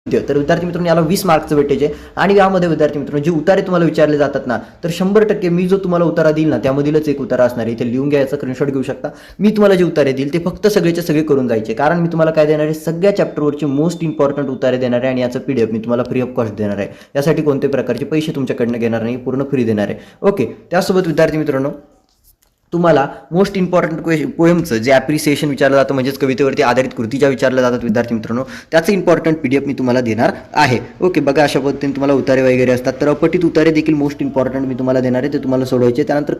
तर विद्यार्थी मित्रांनो याला 20 मार्कचं वेटेज आहे आणि यामध्ये विद्यार्थी मित्रांनो जे उतारे तुम्हाला विचारले जातात ना तर 100% मी जो तुम्हाला उतारा देईल ना त्यामधीलच एक उतारा असणार आहे. इथे लिहून घ्यायचा, स्क्रीनशॉट घेऊ शकता. मी तुम्हाला जे उतारे देईल ते फक्त सगळेचे सगळे करून जायचे, कारण मी तुम्हाला काय देणार आहे, सगळ्या चॅप्टरवरचे मोस्ट इम्पॉर्टंट उतारे देणार आहे आणि याचं PDF मी तुम्हाला फ्री ऑफ कॉस्ट देणार आहे. यासाठी कोणत्याही प्रकारचे पैसे तुमच्याकडनं घेणार नाही, पूर्ण फ्री देणार आहे. ओके, त्यासोबत विद्यार्थी मित्रांनो तुम्हाला मोस्ट इम्पॉर्टंट पोएमचं जे ॲप्रिसिएशन विचारलं जातं, म्हणजेच कवितेवरती आधारित कृती ज्या विचारल्या जातात विद्यार्थी मित्रांनो, त्याचं इम्पॉर्टंट PDF मी तुम्हाला देणार आहे. ओके, बघा अशा पद्धतीने तुम्हाला उतारे वगैरे असतात. तर अपठित उतारे देखील मोस्ट इम्पॉर्टंट मी तुम्हाला देणार आहे, ते तुम्हाला सोडवायचे. त्यानंतर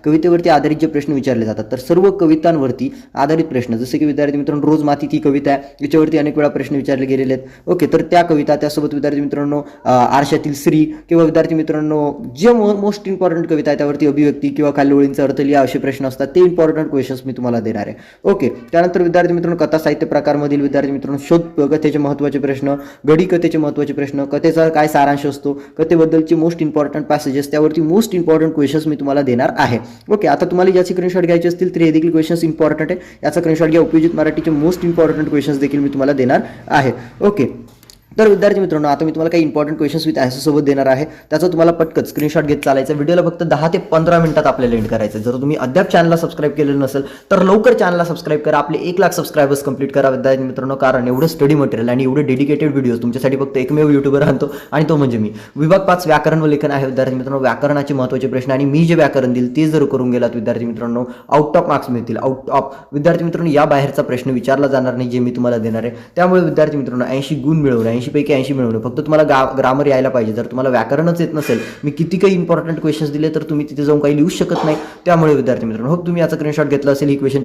कवितेवरती आधारित जे प्रश्न विचारले जातात, तर सर्व कवितांवरती आधारित प्रश्न, जसे की विद्यार्थी मित्रांनो रोज माती ती कविता आहे, याच्यावरती अनेक वेळा प्रश्न विचारले गेलेले आहेत. ओके, तर त्या कविता, त्यासोबत विद्यार्थी मित्रांनो आरशातील स्त्री किंवा विद्यार्थी मित्रांनो जे मोस्ट इम्पॉर्टंट कविता आहे त्यावरती अभिव्यक्ती किंवा खालील ओळींचा अर्थ लिहा असे प्रश्न असतात, ते इम्पॉर्टंट क्वेश्चन्स मी तुम्हाला देणार आहे. ओके, त्यानंतर विद्यार्थी मित्रांनो कथा साहित्य प्रकारमधील विद्यार्थी मित्रांनो शोध कथेचे महत्त्वाचे प्रश्न, गडी कथेचे महत्त्वाचे प्रश्न, कथेचा काय सारांश असतो, कथेबद्दलचे मोस्ट इम्पॉर्टंट पॅसेजेस, त्यावरती मोस्ट इम्पॉर्टंट क्वेश्चन्स मी तुम्हाला देणार आहे. ओके, आता तुम्हाला याची स्क्रीनशॉट घ्यायचे असतील तर हे देखील क्वेश्चन्स इम्पॉर्टंट आहे, याचा स्क्रीनशॉट घ्या. उपयोजित मराठीचे मोस्ट इम्पॉर्टंट क्वेश्चन्स देखील मी तुम्हाला देणार आहे. ओके, तर विद्यार्थी मित्रांनो आता मी तुम्हाला काही इम्पॉर्टंट क्वेश्चन्स विथ आन्सरसोबत देणार आहे, त्याचा तुम्हाला पटकन स्क्रीनशॉट घेत चालायचं. व्हिडिओला फक्त 10 ते 15 मिनिटात आपल्याला एंड करायचं. जर तुम्ही अद्याप चॅनलला सबस्क्राईब केलेलं नसेल तर लवकर चॅनलला सबस्क्राईब करा, आपले 1 लाख सबस्क्रायबर्स कंप्लीट करा विद्यार्थी मित्रांनो, कारण एवढं स्टडी मटेरियल आणि एवढे डेडिकेटेड व्हिडिओज तुमच्यासाठी फक्त एकमेव युट्यूबर आणतो आणि तो म्हणजे मी. विभाग 5 व्याकरण व लेखन आहे विद्यार्थी मित्रांनो, व्याकरणाचे महत्त्वाचे प्रश्न आणि मी जे व्याकरण देईल ते जर करून गेलात विद्यार्थी मित्रांनो आउट ऑफ मार्क्स मिळतील. आउट ऑफ विद्यार्थी मित्रांनो या बाहेरचा प्रश्न विचारला जाणार नाही जे मी तुम्हाला देणार आहे. त्यामुळे विद्यार्थी मित्रांनो 80 गुण मिळवणं, 80 पैकी 80 मिळवणं, फक्त तुम्हाला ग्रामर यायला पाहिजे. जर तुम्हाला व्याकरणच येत नसेल, मी किती काही इम्पॉर्टंट क्वेश्चन्स दिले तर तुम्ही तिथे जाऊन काही लिहू शकत नाही. त्यामुळे विद्यार्थी मित्रांनो तुम्ही याचा स्क्रीनशॉट घेतला असेल, ही क्वेश्चन